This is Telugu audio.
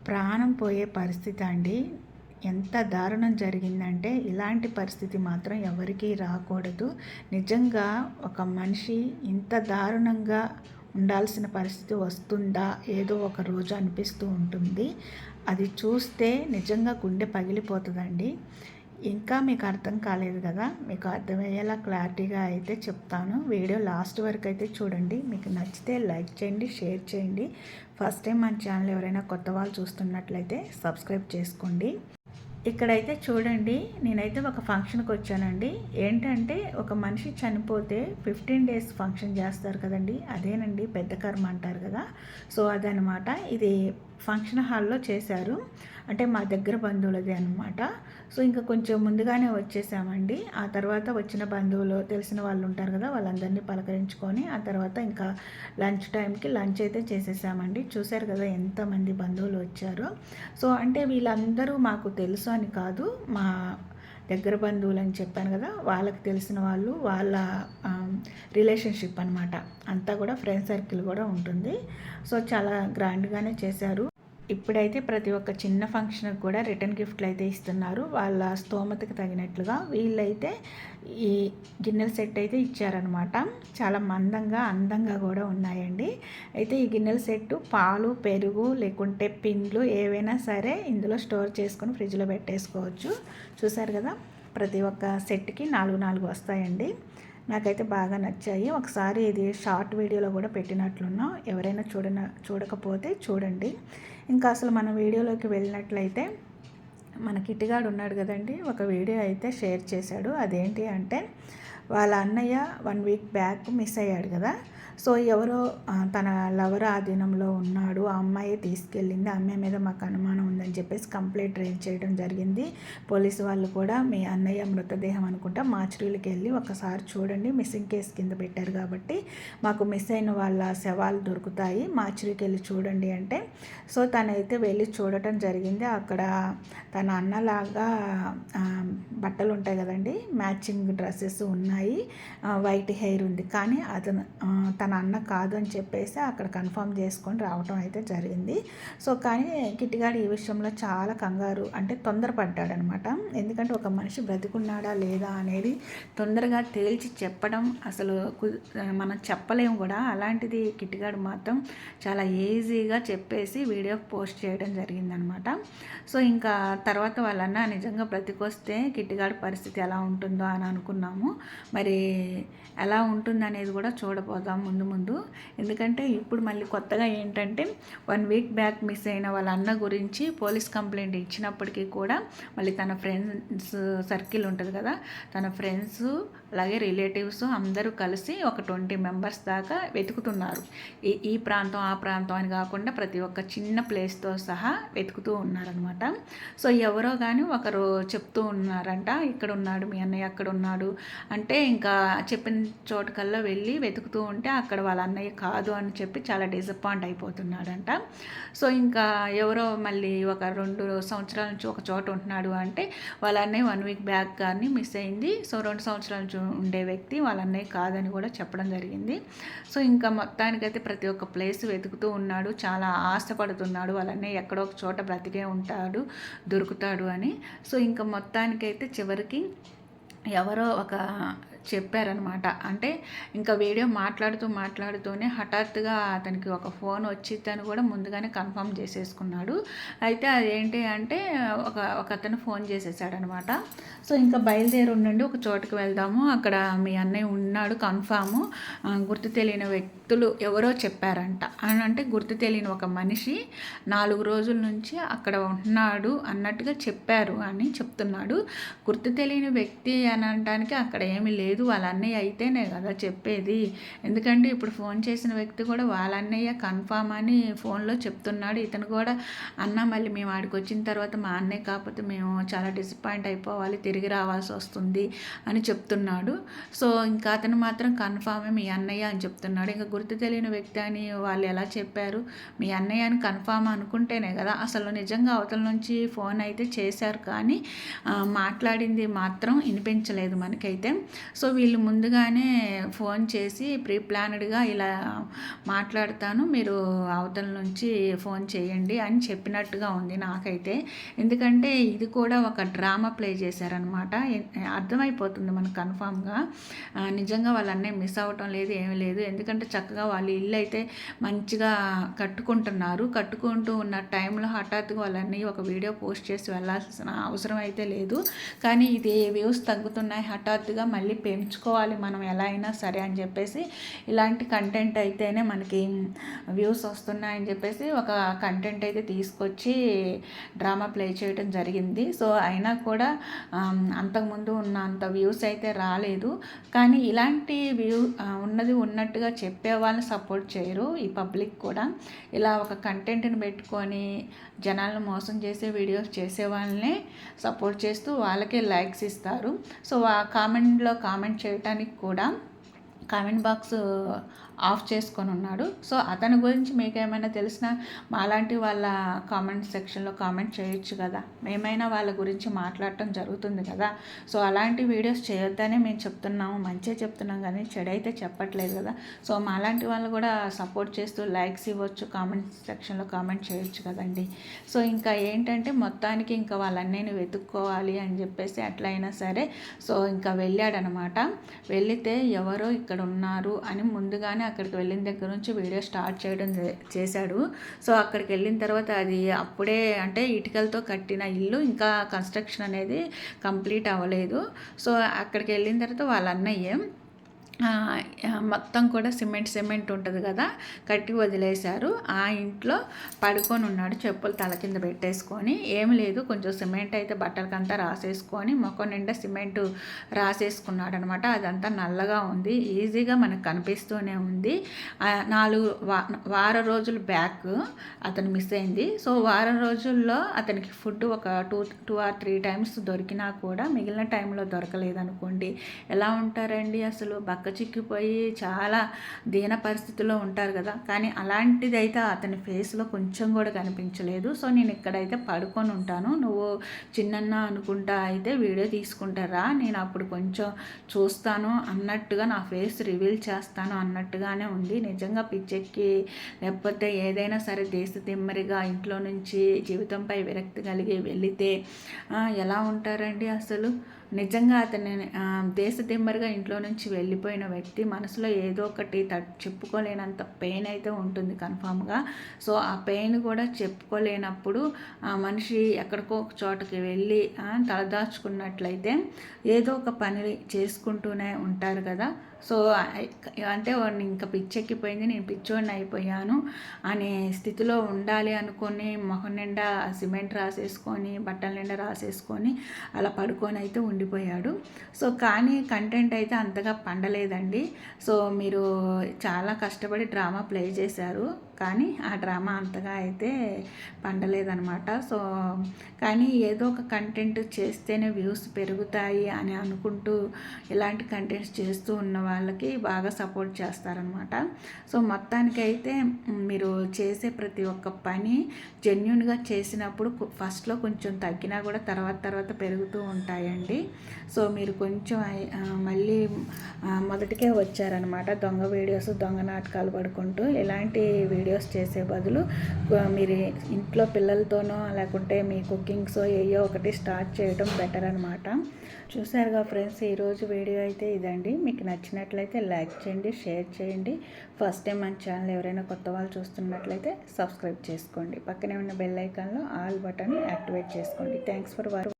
ప్రాణం పోయే పరిస్థితి అండి. ఎంత దారుణం జరిగిందంటే ఇలాంటి పరిస్థితి మాత్రం ఎవరికీ రాకూడదు. నిజంగా ఒక మనిషి ఇంత దారుణంగా ఉండాల్సిన పరిస్థితి వస్తుందా ఏదో ఒక రోజు అనిపిస్తూ ఉంటుంది. అది చూస్తే నిజంగా గుండె పగిలిపోతుందండి. ఇంకా మీకు అర్థం కాలేదు కదా, మీకు అర్థమయ్యేలా క్లారిటీగా అయితే చెప్తాను. వీడియో లాస్ట్ వరకు అయితే చూడండి. మీకు నచ్చితే లైక్ చేయండి, షేర్ చేయండి. ఫస్ట్ టైం మన ఛానల్ ఎవరైనా కొత్త వాళ్ళు చూస్తున్నట్లయితే సబ్స్క్రైబ్ చేసుకోండి. ఇక్కడైతే చూడండి, నేనైతే ఒక ఫంక్షన్కి వచ్చానండి. ఏంటంటే ఒక మనిషి చనిపోతే 15 డేస్ ఫంక్షన్ చేస్తారు కదండి, అదేనండి పెద్ద కర్మ అంటారు కదా. సో అదనమాట. ఇది ఫంక్షన్ హాల్లో చేశారు. అంటే మా దగ్గర బంధువులది అనమాట. సో ఇంకా కొంచెం ముందుగానే వచ్చేసామండి. ఆ తర్వాత వచ్చిన బంధువులు తెలిసిన వాళ్ళు ఉంటారు కదా, వాళ్ళందరినీ పలకరించుకొని ఆ తర్వాత ఇంకా లంచ్ టైంకి లంచ్ అయితే చేసేసామండి. చూశారు కదా ఎంతమంది బంధువులు వచ్చారో. సో అంటే వీళ్ళందరూ మాకు తెలుసు అని కాదు, మా దగ్గర బంధువులు అని చెప్పాను కదా, వాళ్ళకి తెలిసిన వాళ్ళు, వాళ్ళ రిలేషన్షిప్ అనమాట. అంతా కూడా ఫ్రెండ్ సర్కిల్ కూడా ఉంటుంది. సో చాలా గ్రాండ్గానే చేశారు. ఇప్పుడైతే ప్రతి ఒక్క చిన్న ఫంక్షన్కి కూడా రిటర్న్ గిఫ్ట్లు అయితే ఇస్తున్నారు, వాళ్ళ స్తోమతకి తగినట్లుగా. వీళ్ళైతే ఈ గిన్నెల సెట్ అయితే ఇచ్చారనమాట. చాలా మందంగా అందంగా కూడా ఉన్నాయండి. అయితే ఈ గిన్నెల సెట్టు పాలు, పెరుగు, లేకుంటే పిండ్లు ఏవైనా సరే ఇందులో స్టోర్ చేసుకొని ఫ్రిడ్జ్లో పెట్టేసుకోవచ్చు. చూసారు కదా, ప్రతి ఒక్క సెట్కి 4 వస్తాయండి. నాకైతే బాగా నచ్చాయి. ఒకసారి ఇది షార్ట్ వీడియోలో కూడా పెట్టినట్లున్నాం, ఎవరైనా చూడకపోతే చూడండి. ఇంకా అసలు మన వీడియోలోకి వెళ్ళినట్లయితే మన కిట్టిగాడు ఉన్నాడు కదండి, ఒక వీడియో అయితే షేర్ చేశాడు. అదేంటి అంటే వాళ్ళ అన్నయ్య 1 వీక్ బ్యాక్ మిస్ అయ్యాడు కదా. సో ఎవరో తన లవర్ ఆధీనంలో ఉన్నాడు, ఆ అమ్మాయి తీసుకెళ్ళింది, ఆ అమ్మాయి మీద మాకు అనుమానం ఉందని చెప్పేసి కంప్లైంట్ రేజ్ చేయడం జరిగింది. పోలీసు వాళ్ళు కూడా మీ అన్నయ్య మృతదేహం అనుకుంటా మార్చురీలకి వెళ్ళి ఒకసారి చూడండి, మిస్సింగ్ కేసు కింద పెట్టారు కాబట్టి మాకు మిస్ అయిన వాళ్ళ శవాలు దొరుకుతాయి, మార్చురీకి వెళ్ళి చూడండి అంటే, సో తనైతే వెళ్ళి చూడటం జరిగింది. అక్కడ తన అన్నలాగా బట్టలు ఉంటాయి కదండి, మ్యాచింగ్ డ్రెస్సెస్ ఉన్నాయి, వైట్ హెయిర్ ఉంది, కానీ అతను తన అన్న కాదు అని చెప్పేసి అక్కడ కన్ఫర్మ్ చేసుకొని రావటం అయితే జరిగింది. సో కానీ కిట్టిగాడు ఈ విషయంలో చాలా కంగారు, అంటే తొందరపడ్డాడనమాట. ఎందుకంటే ఒక మనిషి బ్రతికున్నాడా లేదా అనేది తొందరగా తేల్చి చెప్పడం అసలు మనం చెప్పలేము కూడా. అలాంటిది కిట్టిగాడు మాత్రం చాలా ఈజీగా చెప్పేసి వీడియో పోస్ట్ చేయడం జరిగిందనమాట. సో ఇంకా తర్వాత వాళ్ళన్న నిజంగా బ్రతికొస్తే కిట్టిగాడి పరిస్థితి ఎలా ఉంటుందో అని అనుకున్నాము. మరి ఎలా ఉంటుందనేది కూడా చూడబోదాం ముందు. ఎందుకంటే ఇప్పుడు మళ్ళీ కొత్తగా ఏంటంటే 1 వీక్ బ్యాక్ మిస్ అయిన వాళ్ళ అన్న గురించి పోలీస్ కంప్లైంట్ ఇచ్చినప్పటికీ కూడా మళ్ళీ తన ఫ్రెండ్స్ సర్కిల్ ఉంటుంది కదా, తన ఫ్రెండ్స్ అలాగే రిలేటివ్స్ అందరూ కలిసి ఒక 20 మెంబర్స్ దాకా వెతుకుతున్నారు. ఈ ప్రాంతం ఆ ప్రాంతం అని కాకుండా ప్రతి ఒక్క చిన్న ప్లేస్తో సహా వెతుకుతూ ఉన్నారనమాట. సో ఎవరో కానీ ఒకరు చెప్తూ ఉన్నారంట, ఇక్కడ ఉన్నాడు మీ అన్నయ్య, అక్కడ ఉన్నాడు అంటే, ఇంకా చెప్పిన చోటుకల్లా వెళ్ళి వెతుకుతూ ఉంటే అక్కడ వాళ్ళ అన్నయ్య కాదు అని చెప్పి చాలా డిసప్పాయింట్ అయిపోతున్నాడంట. సో ఇంకా ఎవరో మళ్ళీ ఒక 2 సంవత్సరాల నుంచి ఒక చోట ఉంటున్నాడు అంటే వాళ్ళ అన్నయ్య 1 వీక్ బ్యాక్ కానీ మిస్ అయింది. సో 2 సంవత్సరాల నుంచి ఉండే వ్యక్తి వాళ్ళ అన్నయ్య కాదని కూడా చెప్పడం జరిగింది. సో ఇంకా మొత్తానికైతే ప్రతి ఒక్క ప్లేస్ వెతుకుతూ ఉన్నాడు, చాలా ఆశపడుతున్నాడు వాళ్ళ అన్నయ్య ఎక్కడో ఒక చోట బ్రతికే ఉంటాడు, దొరుకుతాడు అని. సో ఇంకా మొత్తానికైతే చివరికి ఎవరో ఒక చెప్పారనమాట. అంటే ఇంకా వీడియో మాట్లాడుతూనే హఠాత్తుగా అతనికి ఒక ఫోన్ వచ్చిద్దని కూడా ముందుగానే కన్ఫర్మ్ చేసేసుకున్నాడు. అయితే అదేంటి అంటే ఒక అతను ఫోన్ చేసేసాడనమాట. సో ఇంకా బయలుదేరి ఉండండి, ఒక చోటుకి వెళ్దాము, అక్కడ మీ అన్నయ్య ఉన్నాడు కన్ఫాము, గుర్తు తెలియని వ్యక్తులు ఎవరో చెప్పారంట అని. అంటే గుర్తు తెలియని ఒక మనిషి 4 రోజుల నుంచి అక్కడ ఉంటున్నాడు అన్నట్టుగా చెప్పారు అని చెప్తున్నాడు. గుర్తు తెలియని వ్యక్తి అని అనడానికి అక్కడ ఏమీ లేదు, వాళ్ళ అన్నయ్య అయితేనే కదా చెప్పేది. ఎందుకంటే ఇప్పుడు ఫోన్ చేసిన వ్యక్తి కూడా వాళ్ళ అన్నయ్య కన్ఫామ్ అని ఫోన్లో చెప్తున్నాడు. ఇతను కూడా అన్న మళ్ళీ మేము ఆడికి వచ్చిన తర్వాత మా అన్నయ్య కాకపోతే మేము చాలా డిసప్పాయింట్ అయిపోవాలి, తిరిగి రావాల్సి వస్తుంది అని చెప్తున్నాడు. సో ఇంకా అతను మాత్రం కన్ఫామే మీ అన్నయ్య అని చెప్తున్నాడు. ఇంకా గుర్తు తెలియని వ్యక్తి అని వాళ్ళు ఎలా చెప్పారు, మీ అన్నయ్య అని కన్ఫామ్ అనుకుంటేనే కదా. అసలు నిజంగా అవతల నుంచి ఫోన్ అయితే చేశారు కానీ మాట్లాడింది మాత్రం వినిపించలేదు మనకైతే. సో వీళ్ళు ముందుగానే ఫోన్ చేసి ప్రీ ప్లాన్డ్గా ఇలా మాట్లాడతాను, మీరు అవతల నుంచి ఫోన్ చేయండి అని చెప్పినట్టుగా ఉంది నాకైతే. ఎందుకంటే ఇది కూడా ఒక డ్రామా ప్లే చేశారనమాట. అర్థమైపోతుంది మనకు కన్ఫామ్గా నిజంగా వాళ్ళ అన్నయ్య మిస్ అవ్వటం లేదు, ఏమీ లేదు. ఎందుకంటే చక్కగా వాళ్ళ ఇల్లు అయితే మంచిగా కట్టుకుంటున్నారు. కట్టుకుంటూ ఉన్న టైంలో హఠాత్తుగా వాళ్ళ అన్నయ్య ఒక వీడియో పోస్ట్ చేసి వెళ్ళాల్సిన అవసరం అయితే లేదు. కానీ ఇది వ్యూస్ తగ్గుతున్నాయి, హఠాత్తుగా మళ్ళీ పెంచుకోవాలి మనం ఎలా అయినా సరే అని చెప్పేసి ఇలాంటి కంటెంట్ అయితేనే మనకి వ్యూస్ వస్తున్నాయని చెప్పేసి ఒక కంటెంట్ అయితే తీసుకొచ్చి డ్రామా ప్లే చేయడం జరిగింది. సో అయినా కూడా అంతకుముందు ఉన్నంత వ్యూస్ అయితే రాలేదు. కానీ ఇలాంటి ఉన్నది ఉన్నట్టుగా చెప్పే వాళ్ళని సపోర్ట్ చేయరు ఈ పబ్లిక్ కూడా. ఇలా ఒక కంటెంట్ని పెట్టుకొని జనాలను మోసం చేసే వీడియోస్ చేసే వాళ్ళనే సపోర్ట్ చేస్తూ వాళ్ళకే లైక్స్ ఇస్తారు. సో ఆ కామెంట్లో కామెంట్ చేయడానికి కూడా కామెంట్ బాక్స్ ఆఫ్ చేసుకొని ఉన్నాడు. సో అతని గురించి మీకు ఏమైనా తెలిసినా మాలాంటి వాళ్ళ కామెంట్ సెక్షన్లో కామెంట్ చేయొచ్చు కదా, మేమైనా వాళ్ళ గురించి మాట్లాడటం జరుగుతుంది కదా. సో అలాంటి వీడియోస్ చేయొద్దనే మేము చెప్తున్నాము, మంచిగా చెప్తున్నాం కానీ చెడైతే చెప్పట్లేదు కదా. సో మాలాంటి వాళ్ళు కూడా సపోర్ట్ చేస్తూ లైక్స్ ఇవ్వచ్చు, కామెంట్ సెక్షన్లో కామెంట్ చేయొచ్చు కదండి. సో ఇంకా ఏంటంటే మొత్తానికి ఇంకా వాళ్ళ అన్నయ్యని వెతుక్కోవాలి అని చెప్పేసి అట్లయినా సరే సో ఇంకా వెళ్ళాడనమాట. వెళితే ఎవరో ఇక్కడ ఉన్నారు అని ముందుగానే అక్కడికి వెళ్ళిన దగ్గర నుంచి వీడియో స్టార్ట్ చేయడం చేశాడు. సో అక్కడికి వెళ్ళిన తర్వాత అది అప్పుడే అంటే ఇటుకలతో కట్టిన ఇల్లు, ఇంకా కన్స్ట్రక్షన్ అనేది కంప్లీట్ అవ్వలేదు. సో అక్కడికి వెళ్ళిన తర్వాత వాళ్ళ అన్నయ్య మొత్తం కూడా సిమెంట్ ఉంటుంది కదా, కట్టి వదిలేశారు. ఆ ఇంట్లో పడుకొని ఉన్నాడు, చెప్పులు తల కింద పెట్టేసుకొని. ఏమి లేదు, కొంచెం సిమెంట్ అయితే బట్టలకంతా రాసేసుకొని ముఖం నిండా సిమెంట్ రాసేసుకున్నాడు అనమాట. అదంతా నల్లగా ఉంది, ఈజీగా మనకు కనిపిస్తూనే ఉంది. 4 వారం రోజులు బ్యాక్ అతను మిస్ అయింది. సో వారం రోజుల్లో అతనికి ఫుడ్ ఒక 2 or 3 times దొరికినా కూడా మిగిలిన టైంలో దొరకలేదనుకోండి, ఎలా ఉంటారండి అసలు? చిక్కిపోయి చాలా దీన పరిస్థితిలో ఉంటారు కదా. కానీ అలాంటిది అయితే అతని ఫేస్లో కొంచెం కూడా కనిపించలేదు. సో నేను ఇక్కడైతే పడుకొని ఉంటాను, నువ్వు చిన్నన్న అనుకుంటా అయితే వీడియో తీసుకుంటారా, నేను అప్పుడు కొంచెం చూస్తాను అన్నట్టుగా నా ఫేస్ రివీల్ చేస్తాను అన్నట్టుగానే ఉంది. నిజంగా పిచ్చెక్కి లేకపోతే ఏదైనా సరే దేశ తిమ్మరిగా ఇంట్లో నుంచి జీవితంపై విరక్తి కలిగి వెళితే ఎలా ఉంటారండి అసలు? నిజంగా అతని దేశ తిమ్మరిగా ఇంట్లో నుంచి వెళ్ళిపోయిన వ్యక్తి మనసులో ఏదో ఒకటి చెప్పుకోలేనంత పెయిన్ అయితే ఉంటుంది కన్ఫామ్గా. సో ఆ పెయిన్ కూడా చెప్పుకోలేనప్పుడు ఆ మనిషి ఎక్కడికో ఒక చోటకి వెళ్ళి తలదాచుకున్నట్లయితే ఏదో ఒక పని చేసుకుంటూనే ఉంటారు కదా. సో అంటే వాడిని ఇంకా పిచ్చెక్కిపోయింది, నేను పిచ్చోడిని అయిపోయాను అనే స్థితిలో ఉండాలి అనుకొని మొహం నిండా సిమెంట్ రాసేసుకొని బట్టల నిండా రాసేసుకొని అలా పడుకొని అయితే ఉండిపోయాడు. సో కానీ కంటెంట్ అయితే అంతగా పండలేదండి. సో మీరు చాలా కష్టపడి డ్రామా ప్లే చేశారు, కానీ ఆ డ్రామా అంతగా అయితే పండలేదనమాట. సో కానీ ఏదో ఒక కంటెంట్ చేస్తేనే వ్యూస్ పెరుగుతాయి అని అనుకుంటూ ఇలాంటి కంటెంట్స్ చేస్తూ ఉన్న వాళ్ళకి బాగా సపోర్ట్ చేస్తారనమాట. సో మొత్తానికైతే మీరు చేసే ప్రతి ఒక్క పని జెన్యున్గా చేసినప్పుడు ఫస్ట్లో కొంచెం తగ్గినా కూడా తర్వాత పెరుగుతూ ఉంటాయండి. సో మీరు కొంచెం మళ్ళీ మొదటికే వచ్చారనమాట, దొంగ వీడియోస్ దొంగ నాటకాలు పడుకుంటూ. ఇలాంటి వీడియోస్ చేసే బదులు మీరు ఇంట్లో పిల్లలతోనో లేకుంటే మీ కుకింగ్స్ ఏయో ఒకటి స్టార్ట్ చేయడం బెటర్ అనమాట. చూసారుగా ఫ్రెండ్స్, ఈరోజు వీడియో అయితే ఇదండి. మీకు నచ్చినట్లయితే లైక్ చేయండి, షేర్ చేయండి. ఫస్ట్ టైం మన ఛానల్ ఎవరైనా కొత్త వాళ్ళు చూస్తున్నట్లయితే సబ్స్క్రైబ్ చేసుకోండి. పక్కనే ఉన్న బెల్ ఐకాన్లో ఆల్ బటన్ యాక్టివేట్ చేసుకోండి. Thanks for watching.